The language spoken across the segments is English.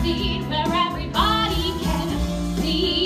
seat where everybody can see.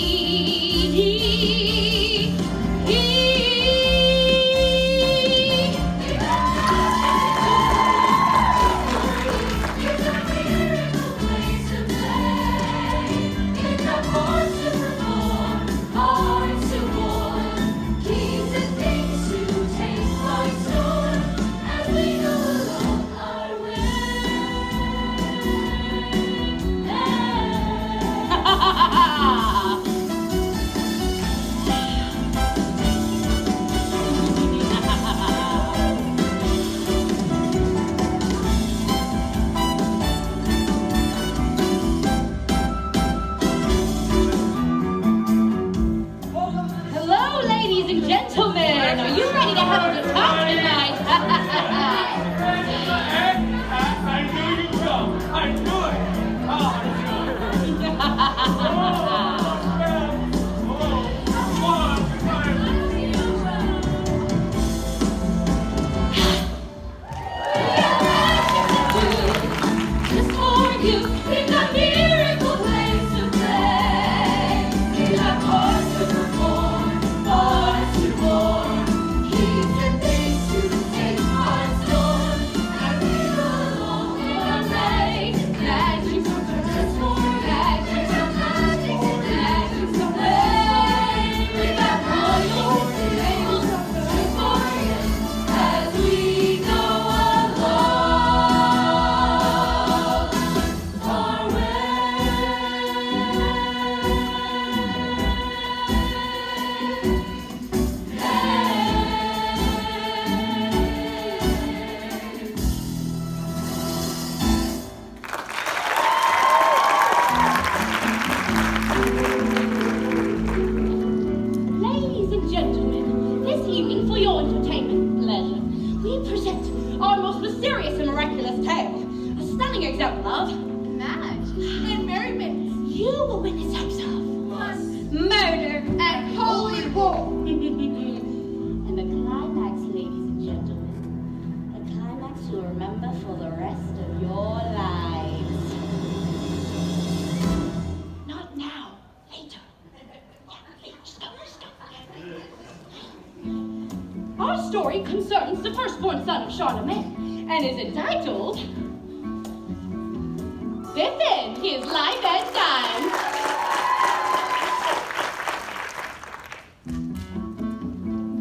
Gentlemen, are you ready to have a good time tonight? I knew you'd come. I knew it. Just for you, we've got miracle place to play. We've got parts to perform. Our story concerns the firstborn son of Charlemagne and is entitled Pippin, His Life and Times.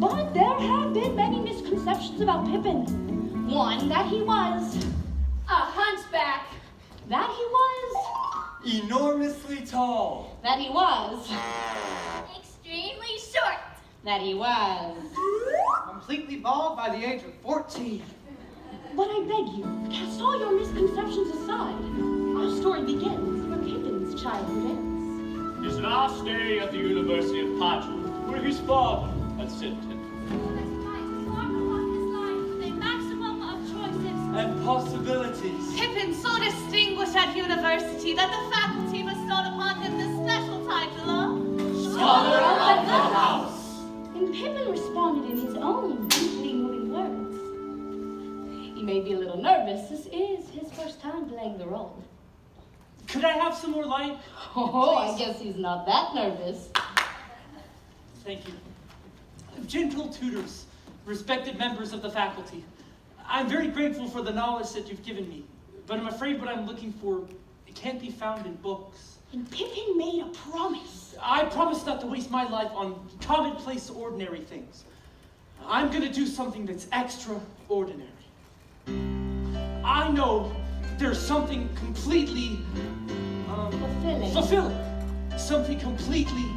But there have been many misconceptions about Pippin. One, that he was a hunchback. That he was enormously tall. That he was extremely short. That he was completely bald by the age of 14. But I beg you, cast all your misconceptions aside. Our story begins where Pippin's childhood ends. His last day at the University of Padua, where his father had sent him. And possibilities. Pippin so distinguished at university that the faculty bestowed upon him the special title of Scholar of the House. And Pippin responded in his own deeply moving words. He may be a little nervous. This is his first time playing the role. Could I have some more light? Oh, I guess he's not that nervous. Thank you. Gentle tutors, respected members of the faculty, I'm very grateful for the knowledge that you've given me, but I'm afraid what I'm looking for, it can't be found in books. And Pippin made a promise. I promise not to waste my life on commonplace, ordinary things. I'm going to do something that's extraordinary. I know there's something completely fulfilling. Something completely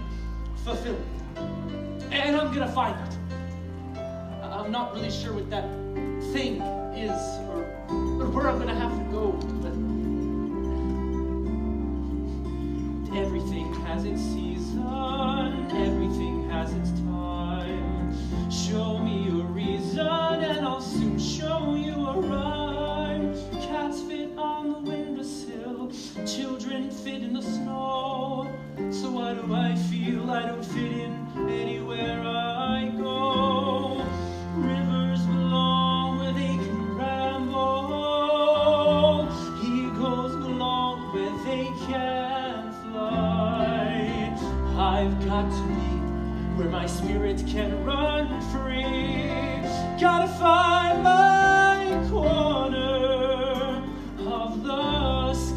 fulfilling. And I'm going to find it. I'm not really sure what that thing is or where I'm going to have to go, but everything has its season, everything has its time. Show me a reason and I'll soon show you a rhyme. Cats fit on the windowsill, children fit in the snow. So why do I feel I don't fit in anywhere I go? Rivers belong where they can ramble. Eagles belong where they they can fly. I've got to be where my spirit can run free. Gotta find my corner of the sky.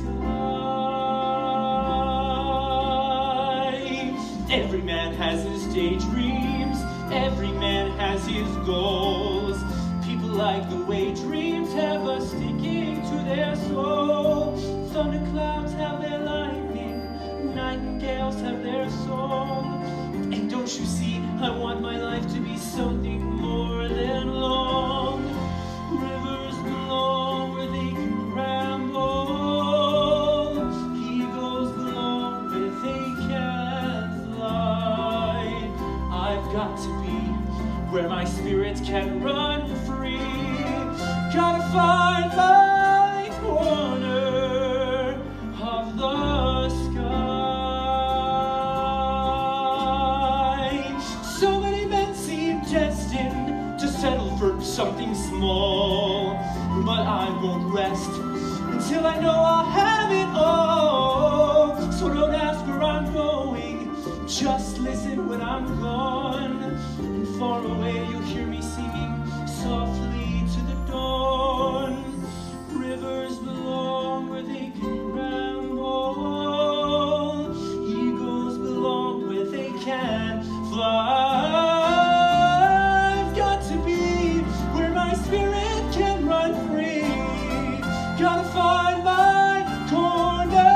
Every man has his daydreams, every man has his goals. People like the way dreams have us sticking to their soul. Thunderclouds have their lightning, nightingales have their song. And don't you see, I want my life to be something more than long. Rivers belong where they can ramble. Eagles belong where they can fly. I've got to be where my spirit can run free. Gotta find my corner of the sky. So many men seem destined to settle for something small, but I won't rest until I know I'll have it all. So don't ask where I'm going, just listen when I'm gone. And far away you'll hear me singing softly to the dawn. Rivers belong where they can ramble. Eagles belong where they can fly. I've got to be where my spirit can run free. Gotta find my corner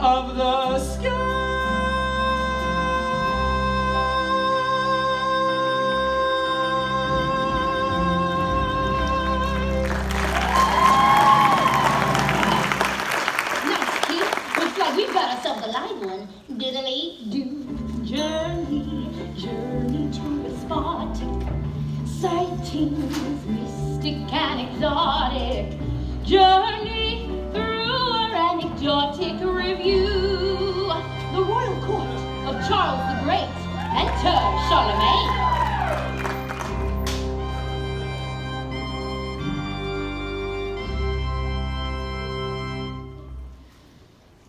of the sky. Nice, kid. Looks like we've got ourselves a live one. Diddly-do. Journey to a spot. Sightings, mystic and exotic. Journey through an anecdotic review. The royal court of Charles the Great. Enter Charlemagne.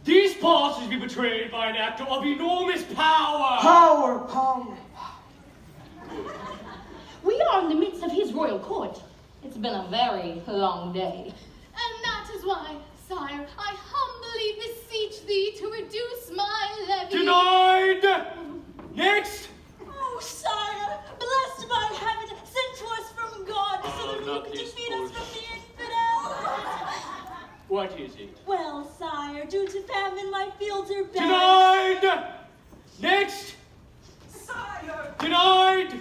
These parties be betrayed by an actor of enormous power. Power. We are in the midst of his royal court. It's been a very long day. And that is why, sire, I humbly beseech thee to reduce my levy. Denied. Next. Oh, sire, blessed by heaven, sent to us from God so that you not can this defeat us from bullshit. the infidels. What is it? Well, sire, due to famine, my fields are bare. Denied. Next. Sire! Denied.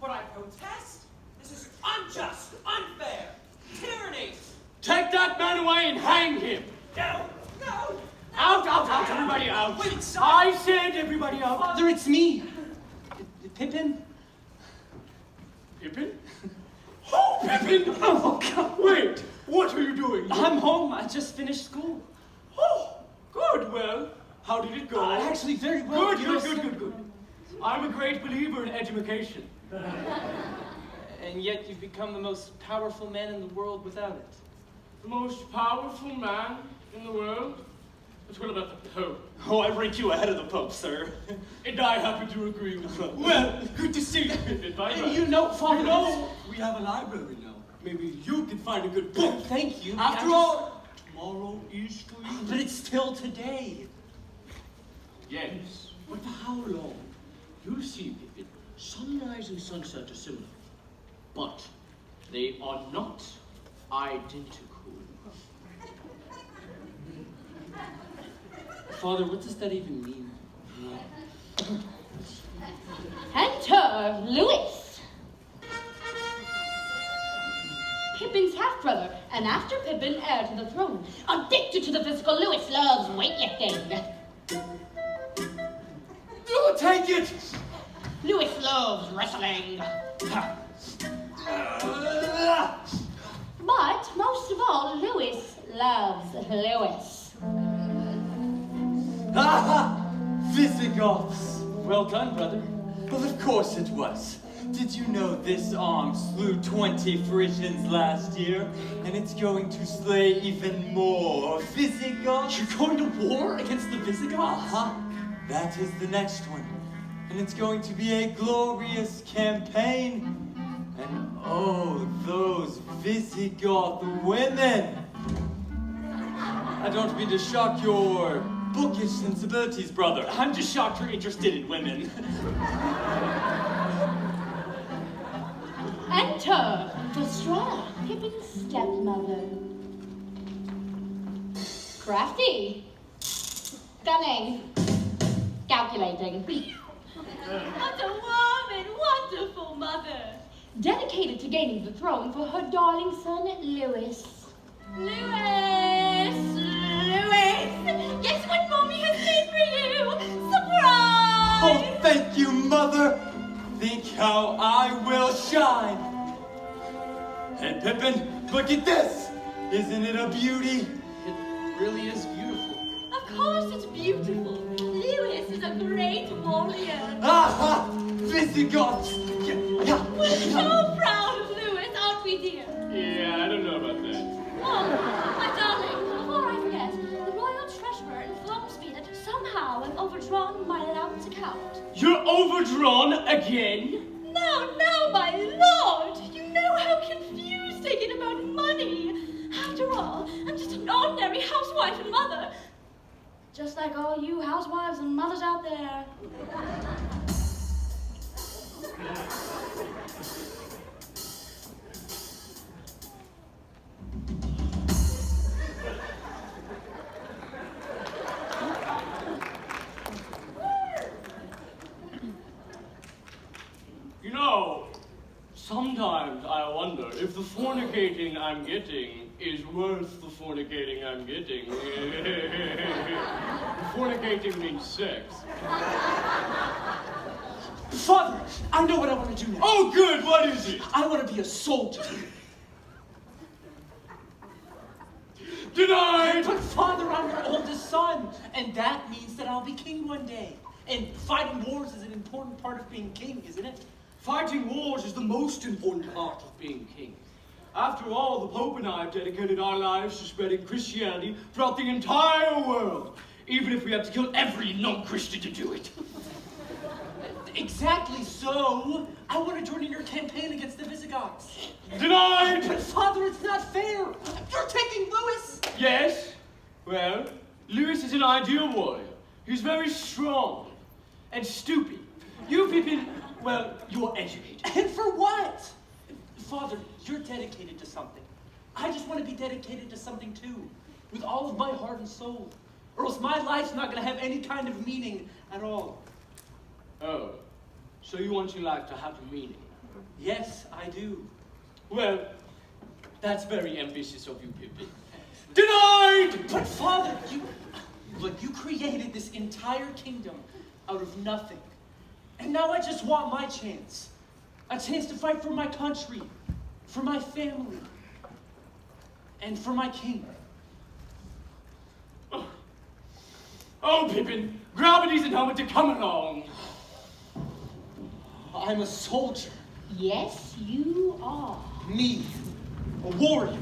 But I protest. This is unjust, unfair, tyranny. Take that man away and hang him. No. Out, everybody out. Wait, sire. I said everybody out. Father, it's me. Pippin? Pippin? Oh, Pippin! Oh, God. Wait, what are you doing? I'm home. I just finished school. Oh, good. Well, how did it go? Actually, very well. Good. I'm a great believer in education. And yet you've become the most powerful man in the world without it. The most powerful man in the world? But what about the Pope? Oh, I rank you ahead of the Pope, sir. And I happen to agree with you. Well, good to see you. Bye-bye. You know, Father, We have a library now. Maybe you can find a good book. Thank you. After all, tomorrow is for you. But it's still today. Yes. But for how long? You'll see, Pippin, sunrise and sunset are similar. But they are not identical. Father, what does that even mean? Enter Louis. Pippin's half-brother, and after Pippin, heir to the throne. Addicted to the physical, Louis loves weightlifting. You take it! Louis loves wrestling. But most of all, Louis loves Louis. Aha! Visigoths! Well done, brother. Well, of course it was. did you know this arm slew 20 Frisians last year? And it's going to slay even more Visigoths? You're going to war against the Visigoths? Uh-huh. That is the next one. And it's going to be a glorious campaign. And oh, those Visigoth women! I don't mean to shock your bookish sensibilities, brother. I'm just shocked you're interested in women. Enter Destroyer, Pippin's stepmother. Crafty, stunning, calculating. What a warm and wonderful mother. Dedicated to gaining the throne for her darling son, Louis. Louis! Guess what Mommy has made for you? Surprise! Oh, thank you, Mother! Think how I will shine! Hey, Pippin, look at this! Isn't it a beauty? It really is beautiful. Of course it's beautiful. Louis is a great warrior. Aha! Visigoths! We're so proud of Louis, aren't we, dear? Yeah, I don't know about that. Oh, my darling, before I forget, the royal treasurer informs me that somehow I've overdrawn my allowance account. You're overdrawn again? No, my lord! You know how confused I get about money. After all, I'm just an ordinary housewife and mother. Just like all you housewives and mothers out there. You know, sometimes I wonder if the fornicating I'm getting is worth the fornicating I'm getting. Fornicating means sex. Father, I know what I want to do now. Oh, good, what is it? I want to be a soldier. Denied! But Father, I'm your oldest son, and that means that I'll be king one day. And fighting wars is an important part of being king, isn't it? Fighting wars is the most important part of being king. After all, the Pope and I have dedicated our lives to spreading Christianity throughout the entire world, even if we have to kill every non-Christian to do it. Exactly so. I want to join in your campaign against the Visigoths. Denied! But Father, it's not fair. You're taking Louis. Yes? Well, Louis is an ideal warrior. He's very strong and stupid. You, Pippin, well, you're educated. And for what? Father, you're dedicated to something. I just want to be dedicated to something too, with all of my heart and soul. Or else my life's not going to have any kind of meaning at all. Oh, so you want your life to have a meaning? Yes, I do. Well, that's very ambitious of you, Pippin. Denied! But Father, you created this entire kingdom out of nothing. And now I just want my chance. A chance to fight for my country, for my family, and for my king. Oh, Pippin, grab a decent helmet to come along. I'm a soldier. Yes, you are. Me, a warrior.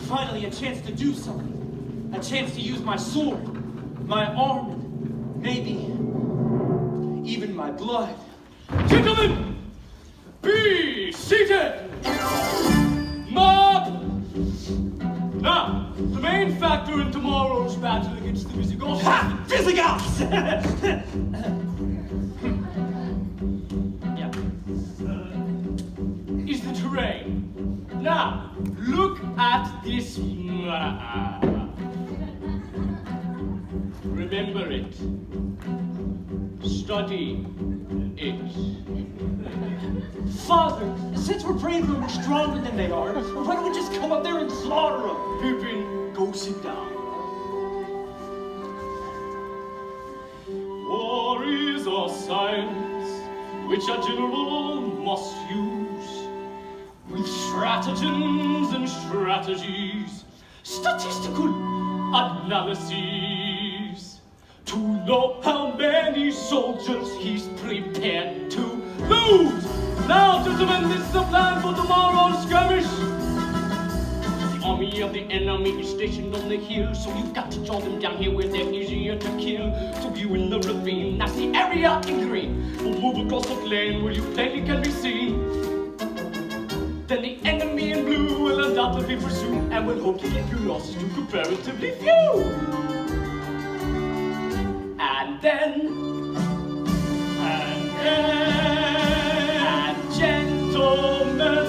Finally a chance to do something. A chance to use my sword, my armor, maybe even my blood. Gentlemen, be seated! Mob! Now, the main factor in tomorrow's battle against the Visigoths... Ha! Visigoths! is the terrain. Now, look at this map. Remember it. Study it. Father, since we're braver and we're stronger than they are, why don't we just come up there and slaughter them? Pippin, go sit down. War is a science which a general must use with stratagems and strategies, statistical analyses to know how many soldiers he's prepared to Lose! Now, gentlemen, this is the plan for tomorrow's skirmish. The army of the enemy is stationed on the hill, so you've got to draw them down here where they're easier to kill. So you in the ravine, that's the area in green. We'll move across the plain where you plainly can be seen. Then the enemy in blue will undoubtedly pursue, and will hope to keep your losses to comparatively few. And then, gentlemen,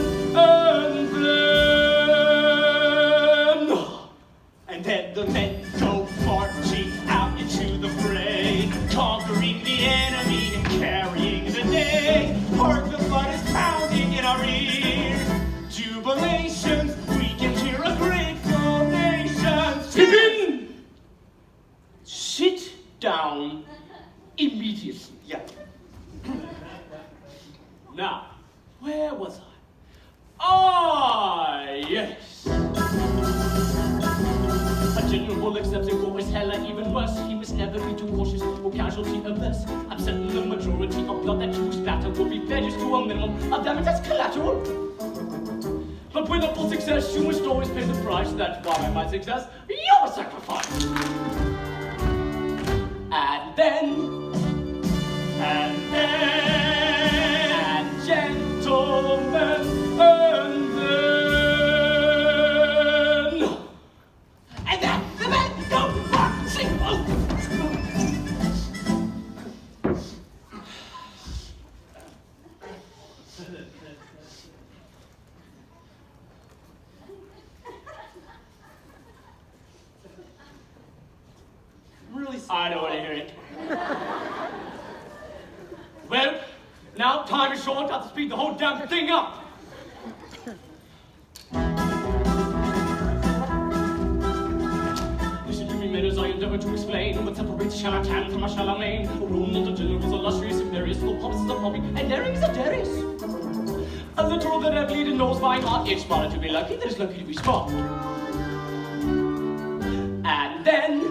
and then the men go marching out into the fray, conquering the enemy and carrying the day. Hark, the blood is pounding in our ears. Jubilations, we can hear a grateful nation. Pippin! Sit down immediately. Yeah. Now, where was I? Ah, yes. A general accepting war is hella even worse. He must never be too cautious or casualty averse. I'm certain the majority of blood that you splatter will be reduced to a minimum of damage as collateral. But with a full success, you must always pay the price. That's why my success, your sacrifice. And then, gentlemen, and then the men go marching. Really sorry. I don't want to hear it. Well, now time is short. I have to speed the whole damn thing up. Listen to me, men, as I endeavor to explain what separates charlatan from a Charlemagne. A Rome that the generals illustrious and various, no pompous is a poppy, and daring is a darius. A literal that I've lead and knows by heart. It's smarter to be lucky than it's lucky to be smart. And then,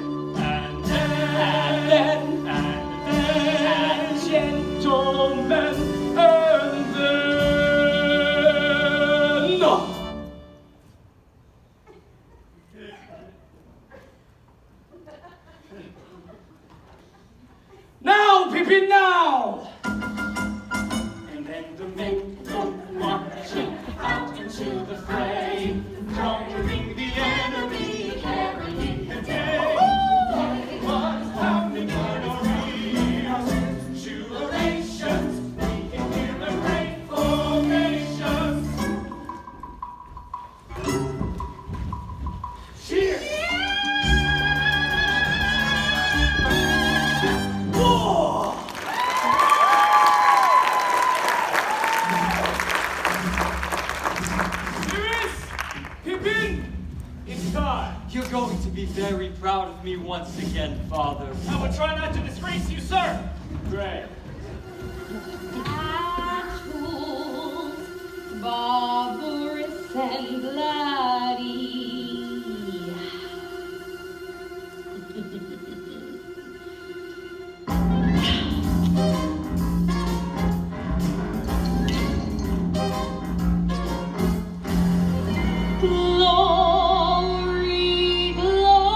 gentlemen, and then. Now, Pippin, now! And then the men go marching out into the fray, conquering the enemy, carrying the day. What's happening in our ears? Jubilations, we can hear the grateful nations. Cheers! Whoa! Serious? Pippin, it's time. You're going to be very proud of me once again, Father. I will try not to disgrace you, sir. Great. Tools, barbarous and bloody. Glory, glory.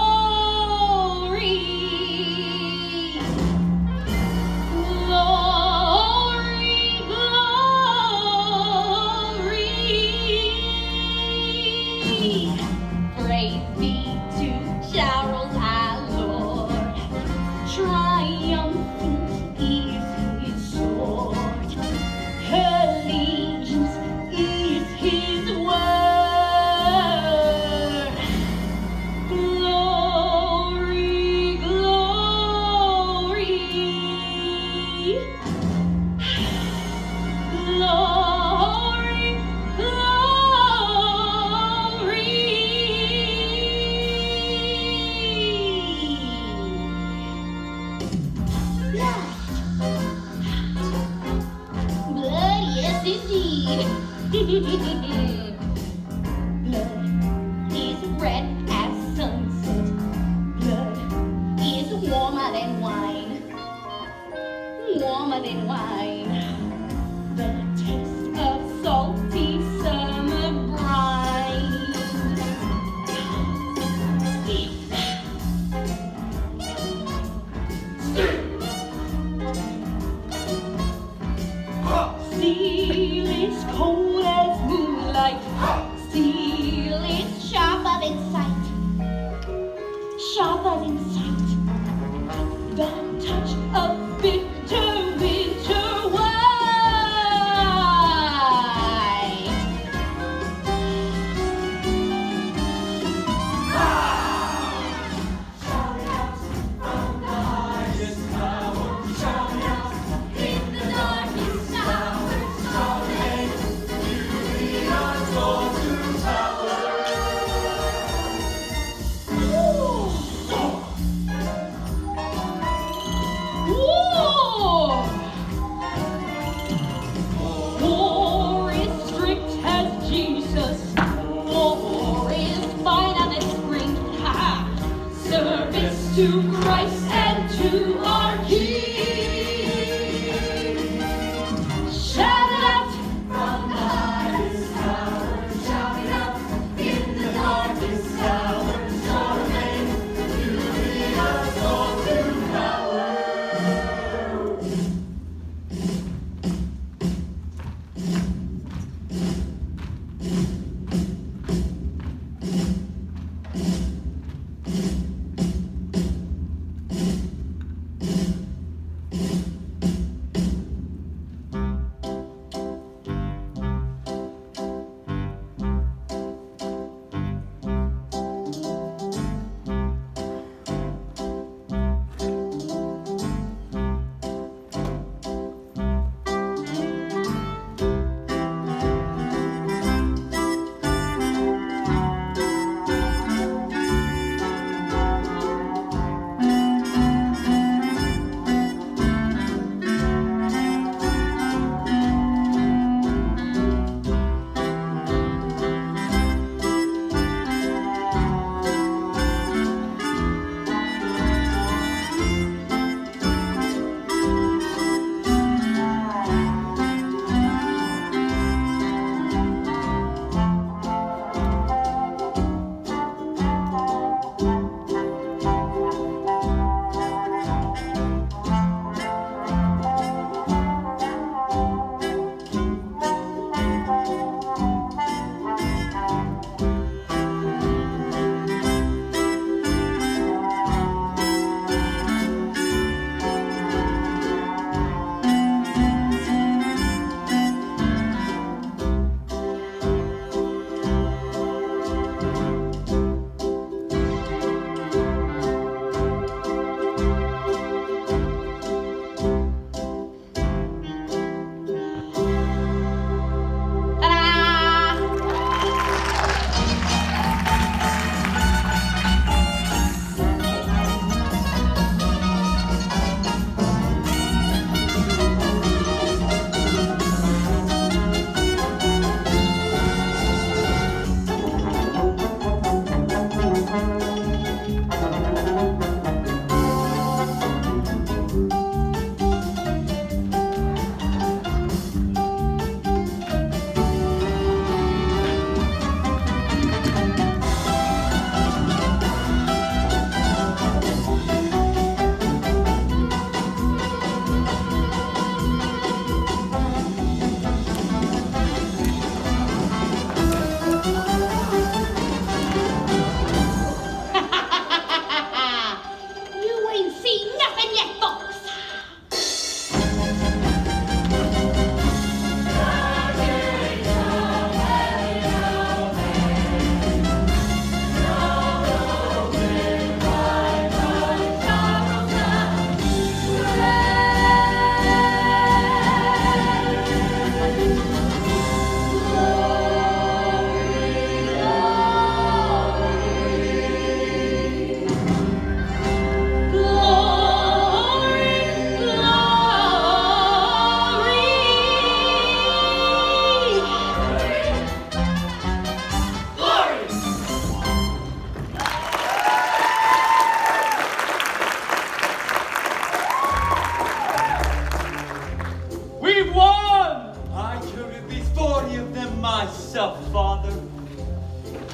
Glory, glory. the touch of bitter winter wine. War is strict as Jesus. War is fine and it's spring. Ha ha. Service to Christ and to our King. Shout it out from the highest tower. Shout it out in the darkest hour. Charmaine, you lead us all to power.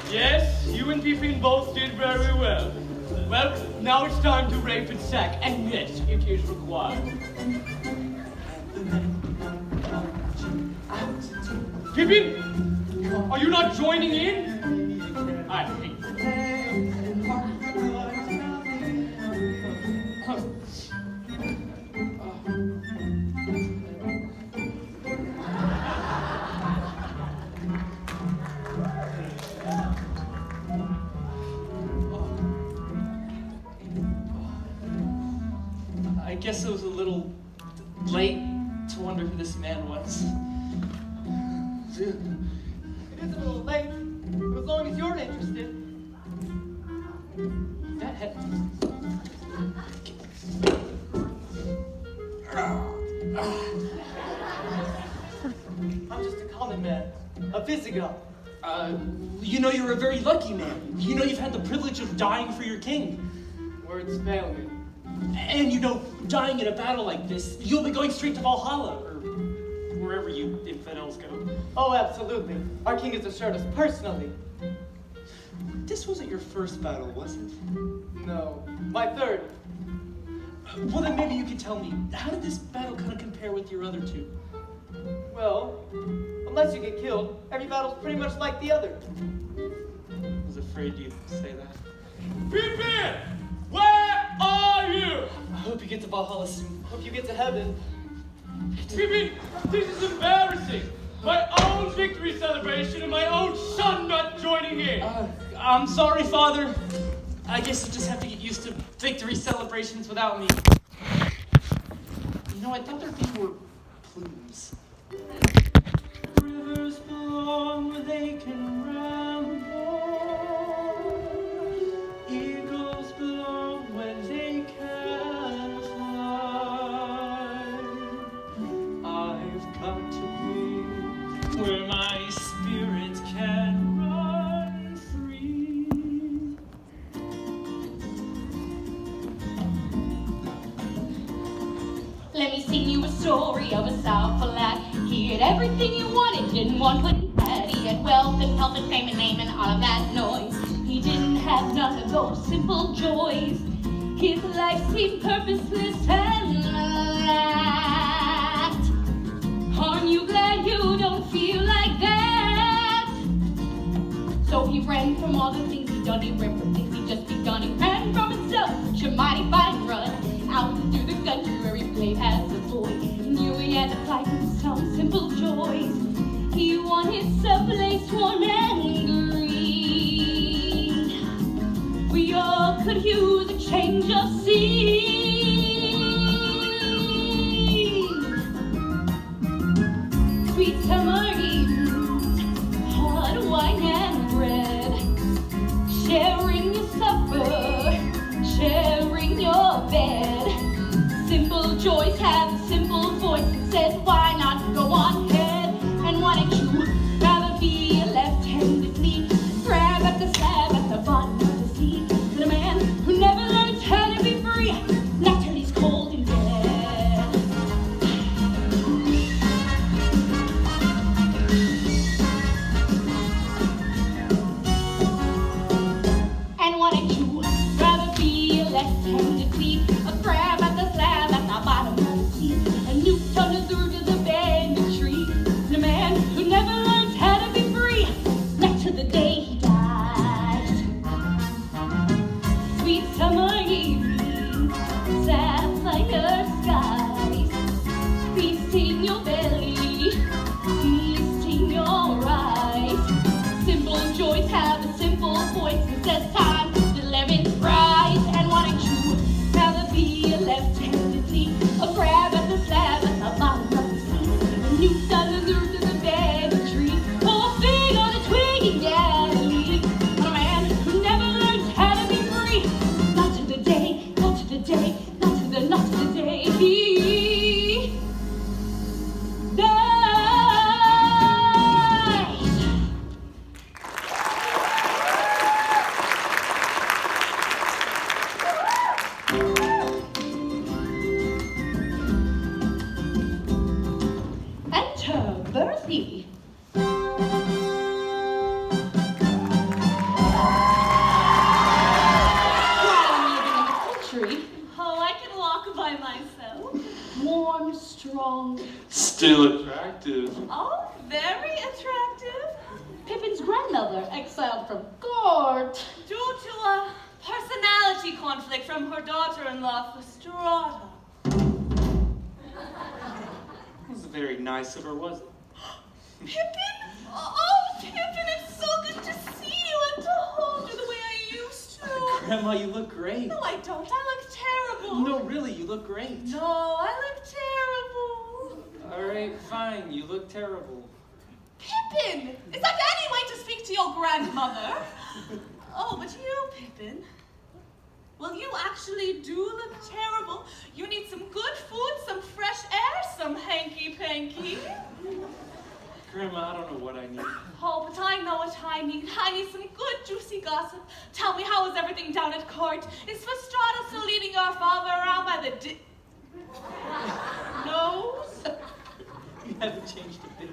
Yes, you and Pippin both did very well. Well, now it's time to rape and sack, and yes, it is required. Pippin, are you not joining in? I hate you. guess it was a little late to wonder who this man was. It is a little late, but as long as you're interested. That head. I'm just a common man, a Visigoth. You know you're a very lucky man. You know you've had the privilege of dying for your king. Words fail me. And you know, dying in a battle like this, you'll be going straight to Valhalla, or wherever you infidels go. Oh, absolutely. Our king has assured us personally. This wasn't your first battle, was it? No, my third. Well, then maybe you could tell me, how did this battle kind of compare with your other two? Well, unless you get killed, every battle's pretty much like the other. I was afraid you'd say that. Pippin! Where are you? I hope you get to Valhalla soon. Hope you get to heaven. Pippin, this is embarrassing. My own victory celebration and my own son not joining in. I'm sorry, Father. I guess you just have to get used to victory celebrations without me. You know, I thought there'd be more plumes. Rivers belong where they can ramble. Eagles belong when they can fly. I've got to be where my spirit can run free. Let me sing you a story of a Southful lad. He had everything he wanted, didn't want what he had. He had wealth and health and fame and name and all of that noise. He didn't have none of those simple joys. His life seemed purposeless and flat. Aren't you glad you don't feel like that? So he ran from all the things he'd done. He ran from things he'd just begun. He ran from himself, such a mighty fine run. Out through the country where he played as a boy. He knew he had to fight for some simple joys. He wanted himself a lace warm and green. We all could use a change of scene. Sweet summer evenings, hot wine and bread, sharing your supper, sharing your bed. Simple joys have a simple voice that says, why not go on ahead? And why don't you rather be a left-handed lead? Grab at the slab at the bottom of the sea. But a man who never learns how to be free, not till he's cold in bed. And why don't you rather be a left-handed lead? A grab at the slab at the bottom of the sea. A new thunder through to the bend of tree. And a man who never learns how to be free, not till the day he dies. Sweet summer evening, sapphire skies, feasting your belly, feasting your eyes. Simple joys have a simple voice that says time to live in rise. And why don't you rather be a left-handed lead? A grab at the slab at the bottom of the sea. A new thunder through to the bed of tree. Or a fig on a twig and get a lead. But a man who never learns how to be free, not to the day, not to the day, not to the day he dies. Enter Bertie. Country, Oh, I can walk by myself. warm, strong. Still attractive. Oh, very attractive. Pippin's grandmother, exiled from court. Due to a personality conflict from her daughter-in-law, Fastrata. It was very nice of her, wasn't it? Pippin? Oh, Pippin, it's so good to see you and to hold you the way I used to. Grandma, you look great. No, I don't. I look terrible. terrible. No, really, you look great. No, I look terrible. All right, fine, you look terrible. Pippin! Is that any way to speak to your grandmother? Oh, but you, Pippin. Well, you actually do look terrible. You need some good food, some fresh air, some hanky-panky. Grandma, I don't know what I need. Oh, but I know what I need. I need some good, juicy gossip. Tell me, how is everything down at court? Is Fastrada still leading your father around by the nose? You haven't changed a bit.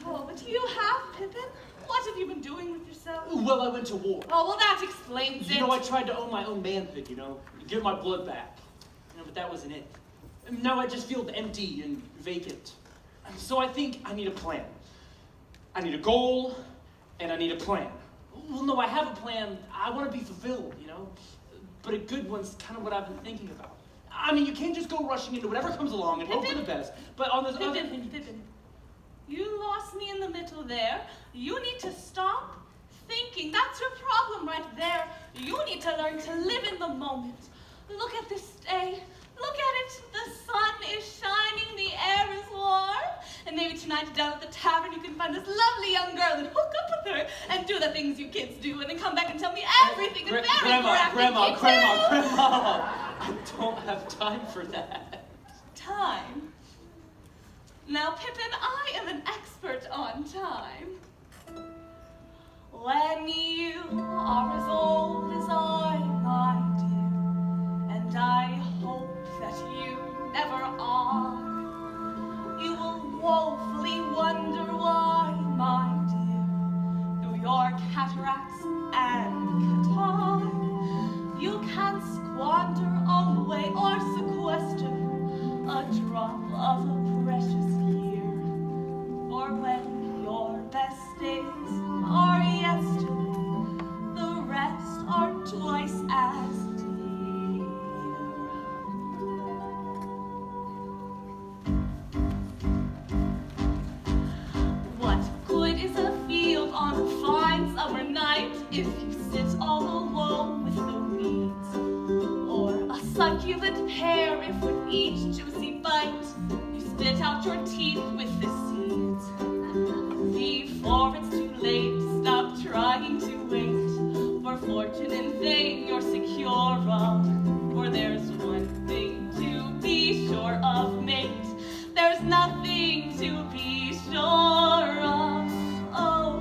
Oh, but you have, Pippin. What have you been doing with yourself? Well, I went to war. Oh, well, that explains it. You know, I tried to own my own manhood, get my blood back. But that wasn't it. Now I just feel empty and vacant. So I think I need a plan. I need a goal, and I need a plan. Well, no, I have a plan. I want to be fulfilled, But a good one's kind of what I've been thinking about. I mean, you can't just go rushing into whatever comes along and hope for the best. But on this other... Pippin, you lost me in the middle there. You need to stop thinking. That's your problem right there. You need to learn to live in the moment. Look at this day. Look at it. The sun is shining. The air is warm. And maybe tonight down at the tavern you can find this lovely young girl and hook up with her and do the things you kids do and then come back and tell me everything in very Grandma, detail. I don't have time for that. Time? Now, Pippin, I am an expert on time. When you are as old as I, my dear, and I hope that you never are, you will woefully wonder why, my dear, through your cataracts and catarrh, you can't squander away or sequester a drop of a precious year. For when your best days are yesterday, the rest are twice as dear. What good is a field on a fine summer night if you sit all alone with the weeds? Or a succulent pear if with each juicy bite you spit out your teeth with the seeds? Before it's too late, stop trying to wait for fortune in vain you're secure of. For there's one thing to be sure of, mate. There's nothing to be sure of. Oh,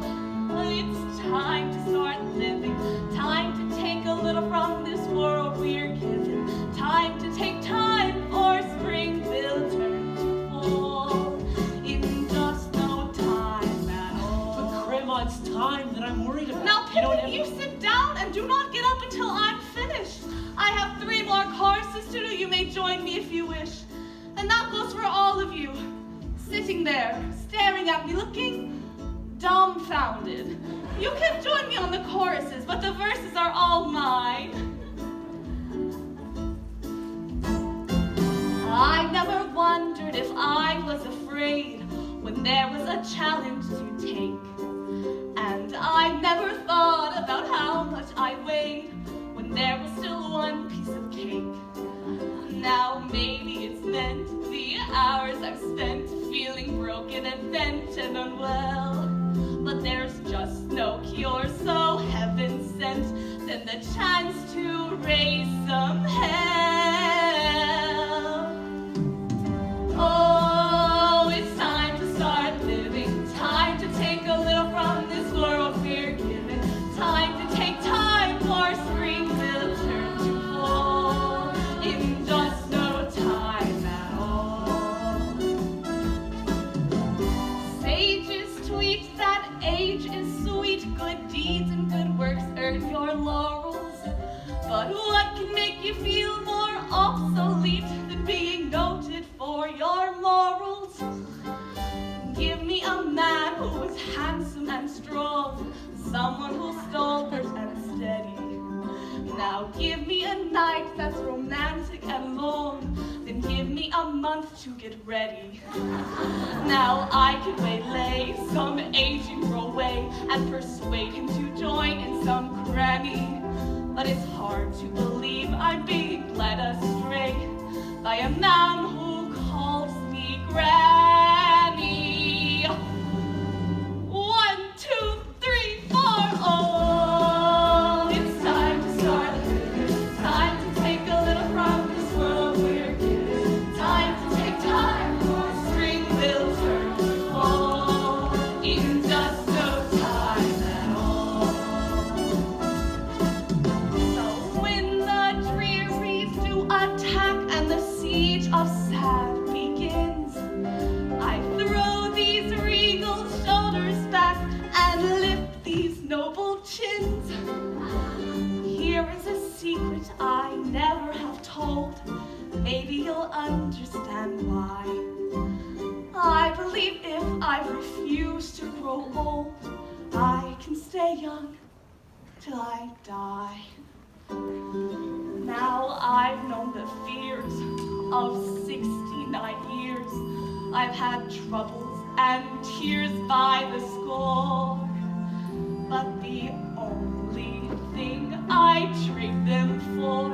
it's time to start living. Time to take a little from this world we're given. Time to take time for spring will turn to fall in just no time at all. But Grandma, it's time that I'm worried about. Now, Pippin, you sit down and do not get up until I'm finished. I have 3 more courses to do. You may join me if you wish. And that goes for all of you. Sitting there, staring at me, looking dumbfounded. You can join me on the choruses, but the verses are all mine. I never wondered if I was afraid when there was a challenge to take. And I never thought about how much I weighed when there was still one piece of cake. Now maybe it's meant the hours I've spent feeling broken and bent and unwell. But there's just no cure so heaven sent than the chance to raise some hell. Oh, it's time to start living. Time to take a little from this world we're given. Time to take time for spring will turn to fall in just no time at all. Sages tweet that age is sweet. Good deeds and good works earn your laurels. But what can make you feel more obsolete than being noted for your morals? Give me a man who is handsome and strong, someone who's stalwart and steady. Now give me a night that's romantic and long, then give me a month to get ready. Now I could waylay some aging throwaway and persuade him to join in some cranny. But it's hard to believe I'm being led astray by a man who calls me Granny. 1, 2, 3, 4. Oh, it's time to start living. Time to take a little from this world we're given. Time to take time, or spring will turn to fall in just no time at all. So when the drearies do attack and the siege of sad begins, I throw these regal shoulders back and lift these noble chins. Here is a secret I never have told. Maybe you'll understand why. I believe if I refuse to grow old, I can stay young till I die. Now I've known the fears of 69 years. I've had troubles and tears by the score. But the only thing I trade them for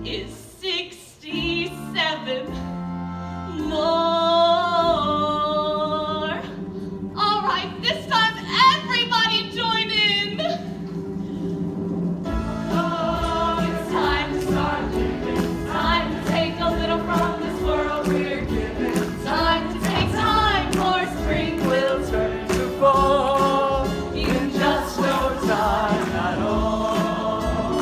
is 67 more. All right, this time everybody join in. Oh, it's time to start living. Time to take a little from this world we're given. Time to take time, or spring will turn to fall in just no time at all.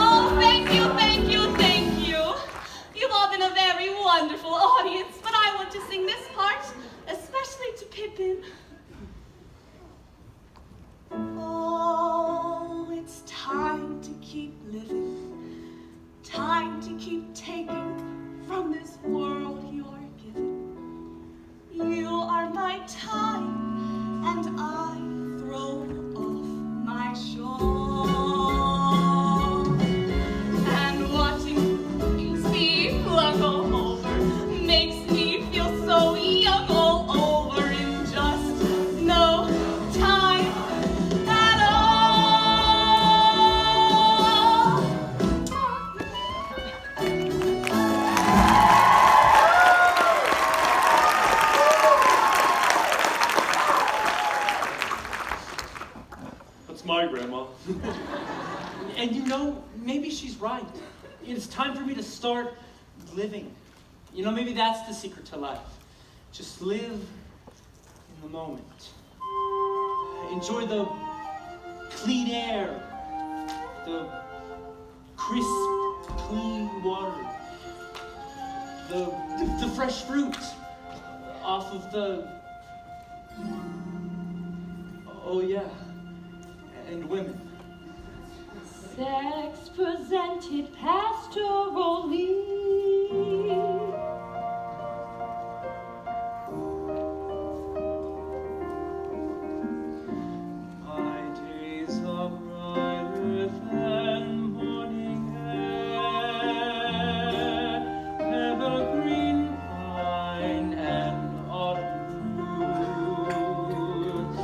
Oh, thank you, thank you, thank you. You've all been a very wonderful audience, but I want to sing this part, especially to Pippin. Oh, it's time to keep living, time to keep taking from this world you're given. You are my time, and I throw off my shawl. And watching things be flung all over makes me feel so young all over in just no time at all. That's my grandma. And you know, maybe she's right. It's time for me to start living. You know, maybe that's the secret to life. Just live in the moment. Enjoy the clean air, the crisp, clean water, the fresh fruit off of the... Oh yeah, and women. Sex presented pastorally. My days are brighter than morning air, evergreen pine and autumn fruit.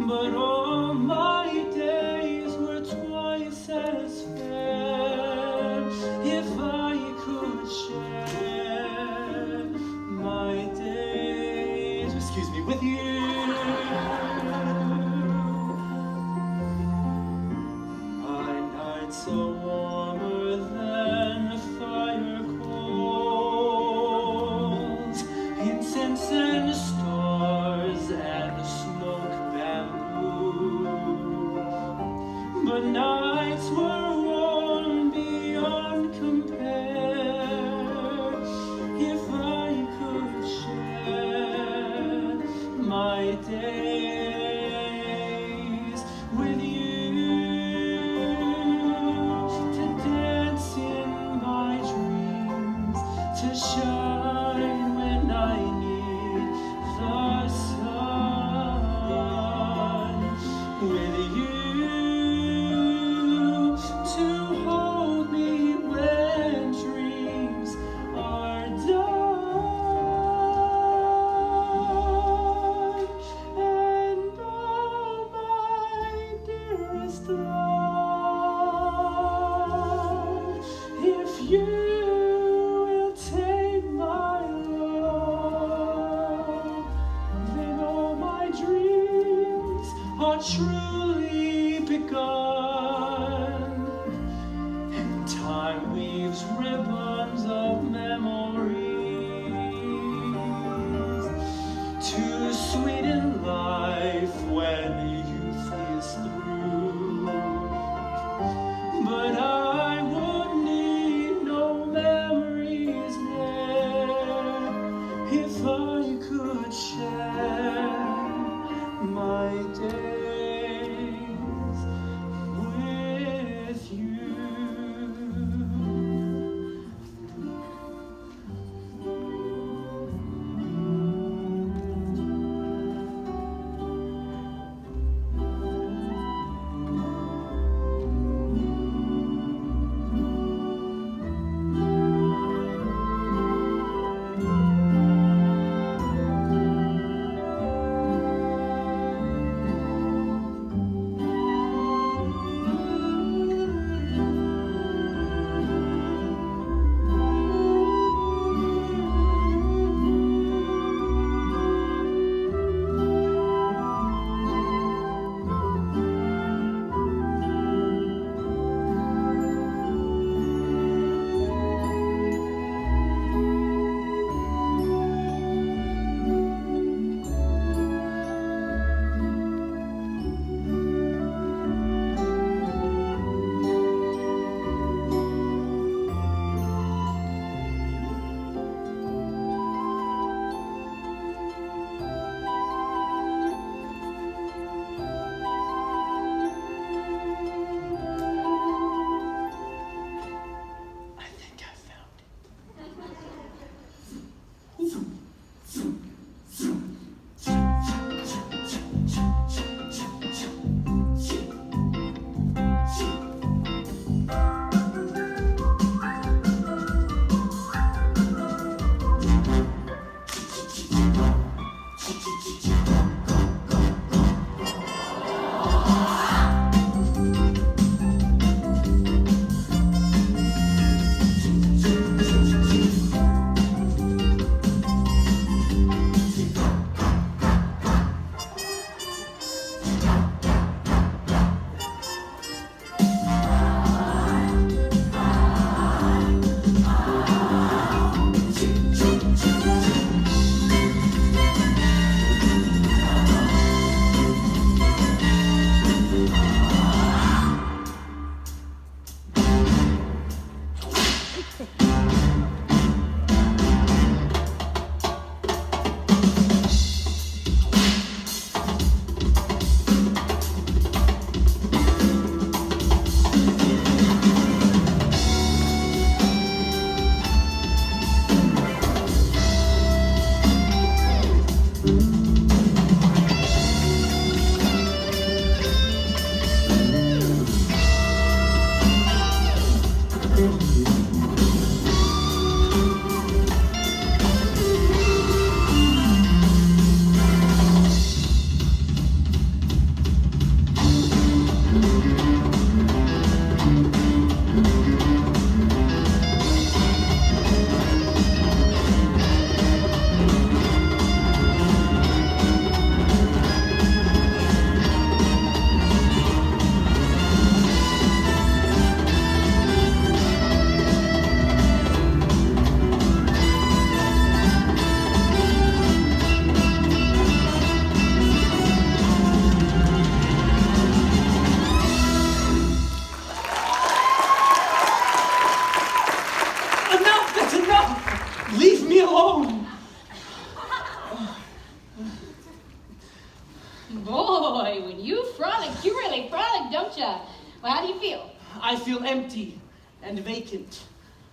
But all my days were twice as fair if I could share my days, excuse me, with you. My nights are warmer than fire coals, incense and stars and smoke bamboo. But nights were warm beyond compare if I could share my days with you, to dance in my dreams, to shine when I need the sun, with you, to hold me when dreams are done, and all my truly begun. And time weaves ribbons of memories to sweeten life when youth is through. But I would need no memories there if I could share my days with you. Boy, when you frolic, you really frolic, don't ya? Well, how do you feel? I feel empty and vacant.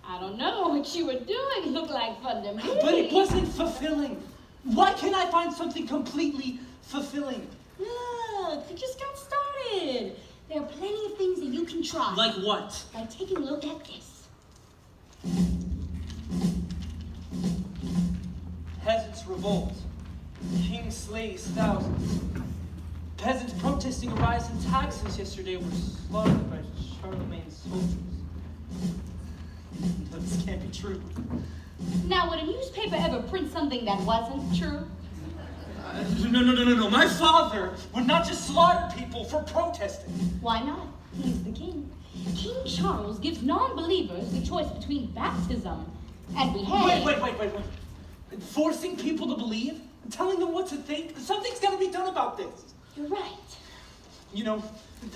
I don't know what you were doing. It looked like fun to me. But it wasn't fulfilling. Why can't I find something completely fulfilling? Look, you just got started. There are plenty of things that you can try. Like what? Like taking a look at this. Peasants revolt. King slays thousands. Peasants protesting a rise in taxes yesterday were slaughtered by Charlemagne's soldiers. No, this can't be true. Now, would a newspaper ever print something that wasn't true? No. My father would not just slaughter people for protesting. Why not? He's the king. King Charles gives non-believers the choice between baptism and beheading. Wait. Forcing people to believe? Telling them what to think? Something's got to be done about this. You're right. You know,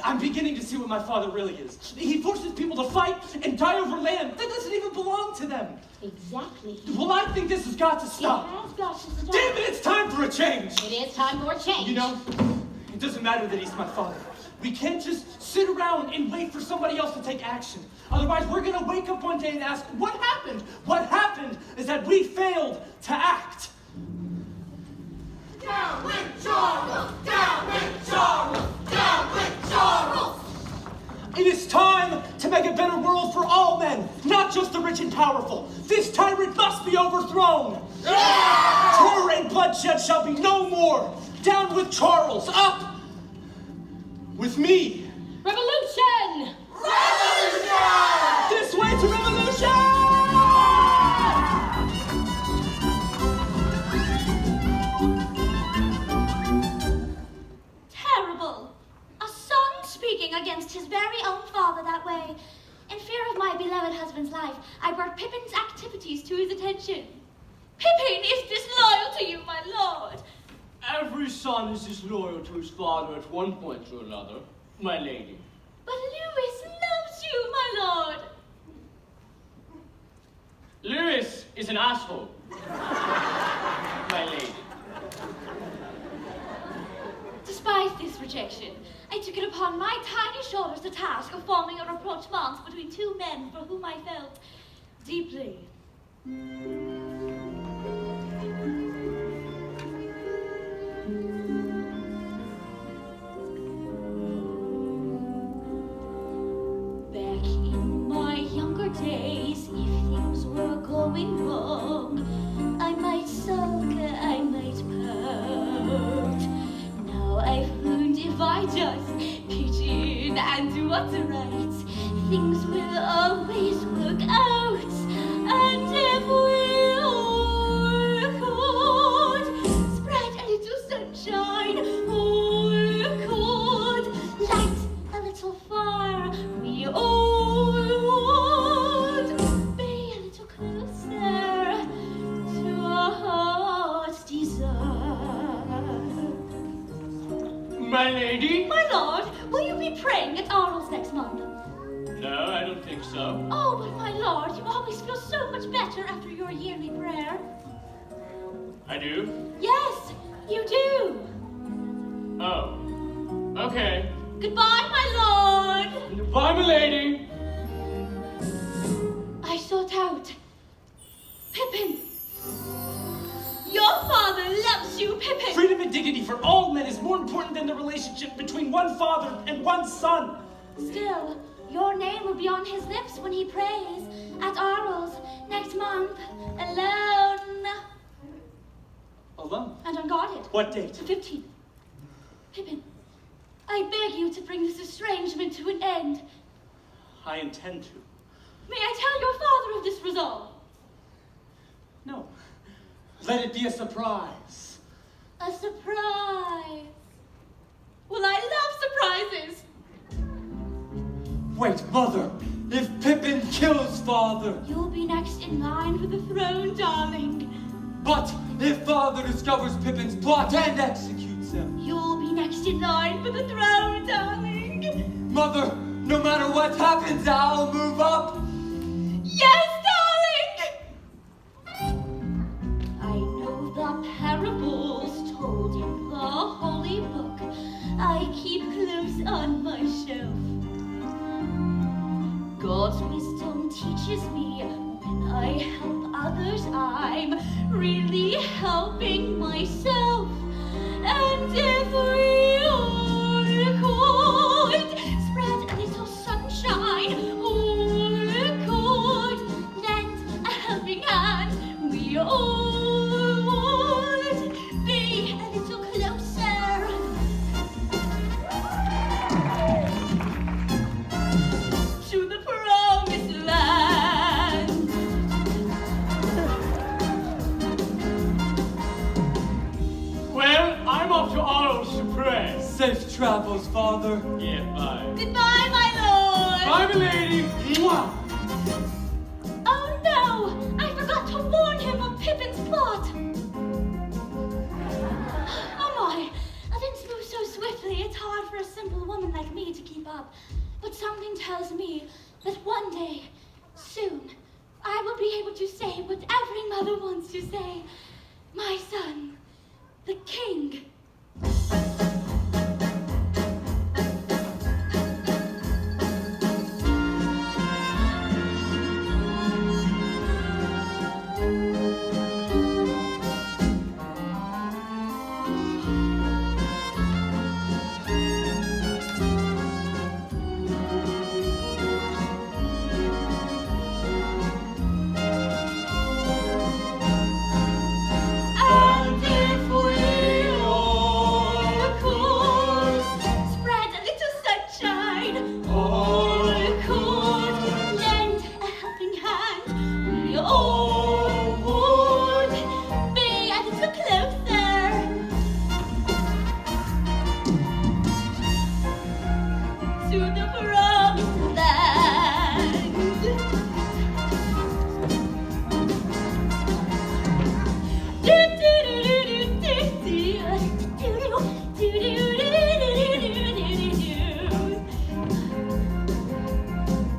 I'm beginning to see what my father really is. He forces people to fight and die over land that doesn't even belong to them. Exactly. Well, I think this has got to stop. It has got to stop. Damn it, it's time for a change. It is time for a change. You know, it doesn't matter that he's my father. We can't just sit around and wait for somebody else to take action. Otherwise, we're going to wake up one day and ask, what happened? What happened is that we failed to act. Down with Charles! Down with Charles! Down with Charles! It is time to make a better world for all men, not just the rich and powerful. This tyrant must be overthrown. Yeah! Terror and bloodshed shall be no more. Down with Charles, up with me. Revolution! Revolution! This way to revolution! Terrible. A son speaking against his very own father that way. In fear of my beloved husband's life, I brought Pippin's activities to his attention. Pippin is disloyal to you, my lord. Every son is disloyal to his father at one point or another, my lady. But Lewis loves you, my lord. Lewis is an asshole, my lady. Despite this rejection, I took it upon my tiny shoulders the task of forming a rapprochement between two men for whom I felt deeply. Back in my younger days, if things were going wrong, I might sulk, I might pout. Now I've learned if I just pitch in and do what's right, things will always work out. And if we all could spread a little sunshine, or could light a little fire, we all would be a little closer to our heart's desire. My lady? My lord, will you be praying at Arles next month? No, I don't think so. Oh, but my lord, you always feel so much better after your yearly prayer. I do? Yes, you do. Oh. Okay. Goodbye, my lord. Goodbye, my lady. I sought out Pippin. Your father loves you, Pippin. Freedom and dignity for all men is more important than the relationship between one father and one son. Still, your name will be on his lips when he prays at Arles next month, alone Alone? and unguarded. What date? The 15th. Pippin, I beg you to bring this estrangement to an end. I intend to. May I tell your father of this resolve? No. Let it be a surprise. A surprise. Well, I love surprises. Wait, Mother! If Pippin kills Father! You'll be next in line for the throne, darling. But if Father discovers Pippin's plot and executes him! You'll be next in line for the throne, darling. Mother, no matter what happens, I'll move up! Yes, darling! I know the parables told in the holy book I keep close on my shelf. God's wisdom teaches me when I help others, I'm really helping myself. And if we all could spread a little sunshine, or could lend a helping hand, we all would be a little closer to the promised land. Well, travels, Father. Yeah, bye. Goodbye, my lord. Bye, milady. Mwah. Oh no! I forgot to warn him of Pippin's plot! Oh my, things move so swiftly, it's hard for a simple woman like me to keep up. But something tells me that one day, soon, I will be able to say what every mother wants to say. My son, the king. And if we all could, Spread a little sunshine. all could, Lend a helping hand. We all would be a little closer to the promised land.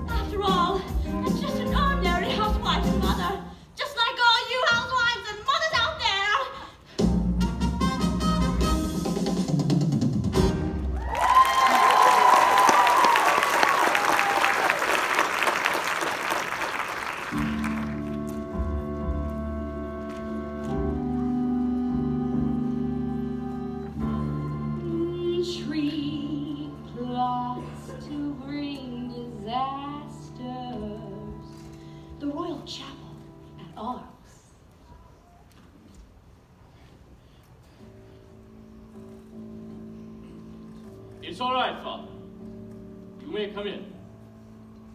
After all, I'm just an ordinary housewife and mother, just like all you housewives and mothers out there. Tree plots to bring disasters. The royal chapel at arms. It's all right, Father. You may come in.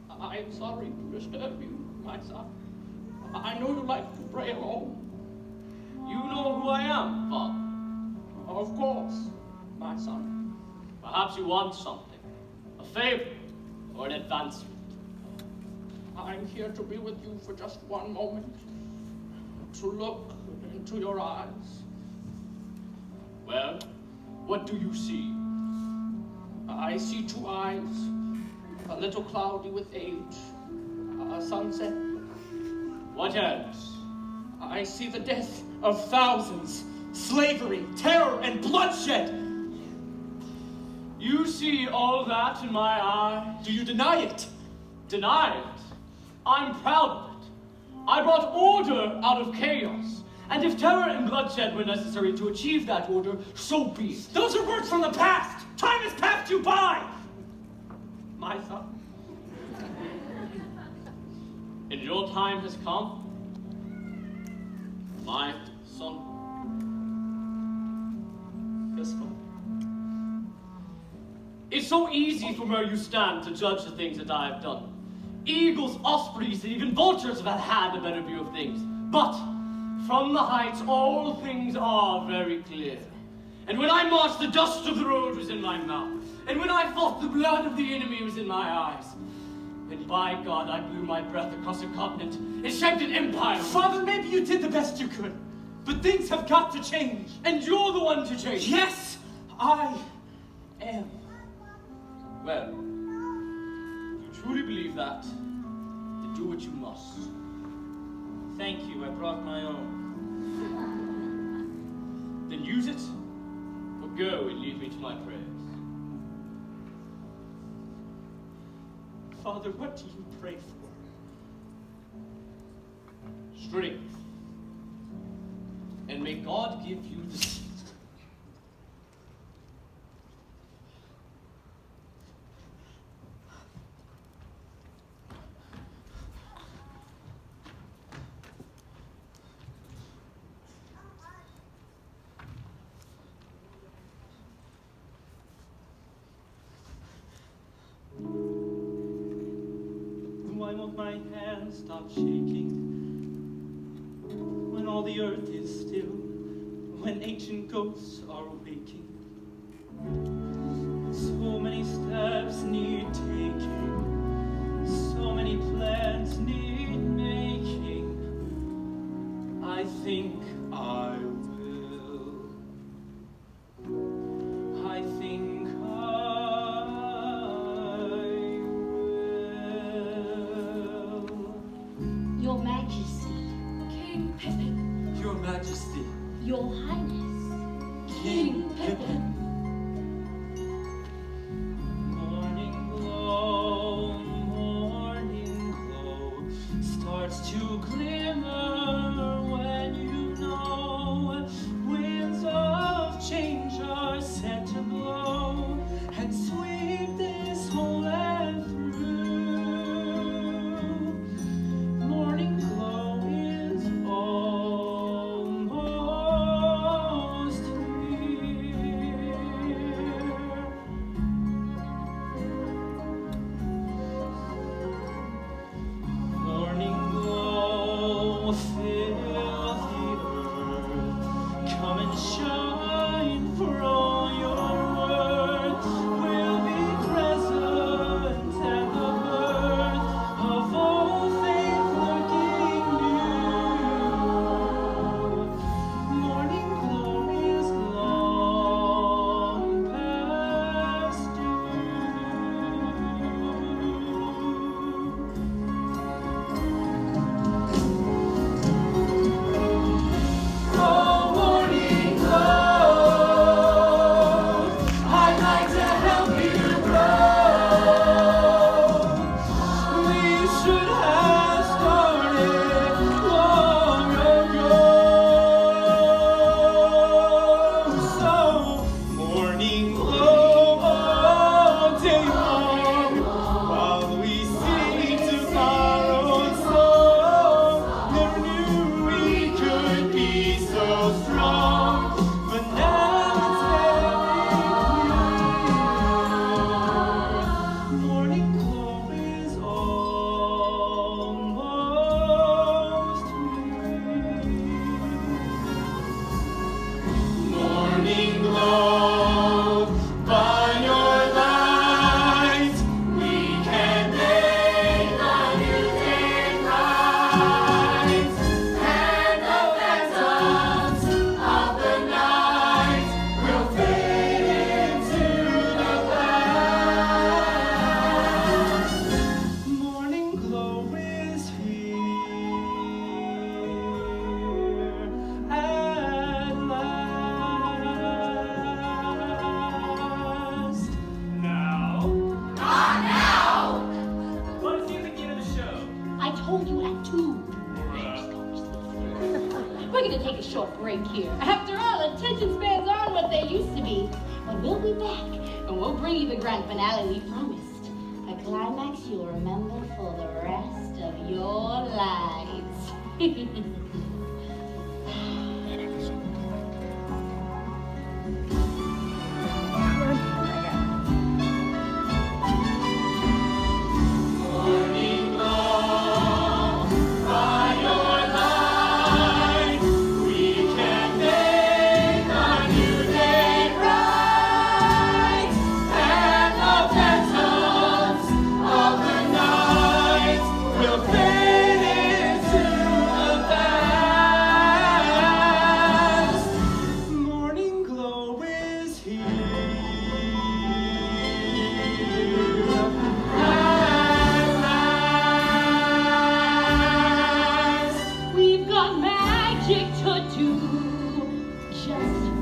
I am sorry to disturb you, my son. I know you like to pray alone. You know who I am, Father. Of course, my son. Perhaps you want something. A favor or an advancement. I'm here to be with you for just one moment. To look into your eyes. Well, what do you see? I see two eyes, a little cloudy with age, a sunset. What else? I see the death of thousands, slavery, terror, and bloodshed. You see all that in my eyes? Do you deny it? Deny it? I'm proud of it. I brought order out of chaos. And if terror and bloodshed were necessary to achieve that order, so be it. Those are words from the past. Time has passed you by. My son. And your time has come, my son. Yes, Father. It's so easy from where you stand to judge the things that I have done. Eagles, ospreys, and even vultures have had a better view of things. But from the heights, all things are very clear. And when I marched, the dust of the road was in my mouth. And when I fought, the blood of the enemy was in my eyes. And by God, I blew my breath across a continent and shaped an empire. Father, maybe you did the best you could, but things have got to change. And you're the one to change. Yes, I am. Well, if you truly believe that, then do what you must. Thank you, I brought my own. Then use it, or go and leave me to my prayers. Father, what do you pray for? Strength. And may God give you the strength. Why won't my hands stop shaking? When all the earth is still, when ancient ghosts are waking. Pippin. Your Majesty. Your Highness. King Pippin. Morning glow starts to glimmer when you know winds of change are set to blow and sweep this whole land through. Morning glow is almost here. Morning glow, fill the earth. Come and shine, for all your worth will be present at the birth of all faith lurking new. Morning glow is long past due. Oh, morning glow, I'd like to help you grow. We should have started long ago. So, morning glow all day long, while we sing tomorrow's song. Never knew we could be so strong, but now it's very clear. Morning glow is almost here. Morning glow, by your light, we can make a new day bright, and the phantoms of the night will fade into the past. Morning glow is here at last. Now, what is you thinking of the show? I told you at 2. We're gonna take a short break here. After all, attention spans aren't what they used to be. But we'll be back, and we'll bring you the grand finale we promised. A climax you'll remember for the rest of your lives. Morning glow, by your light, we can make a new day bright, and the phantoms of the night will fade into the past. Morning glow is here at last. We've got magic to do. Just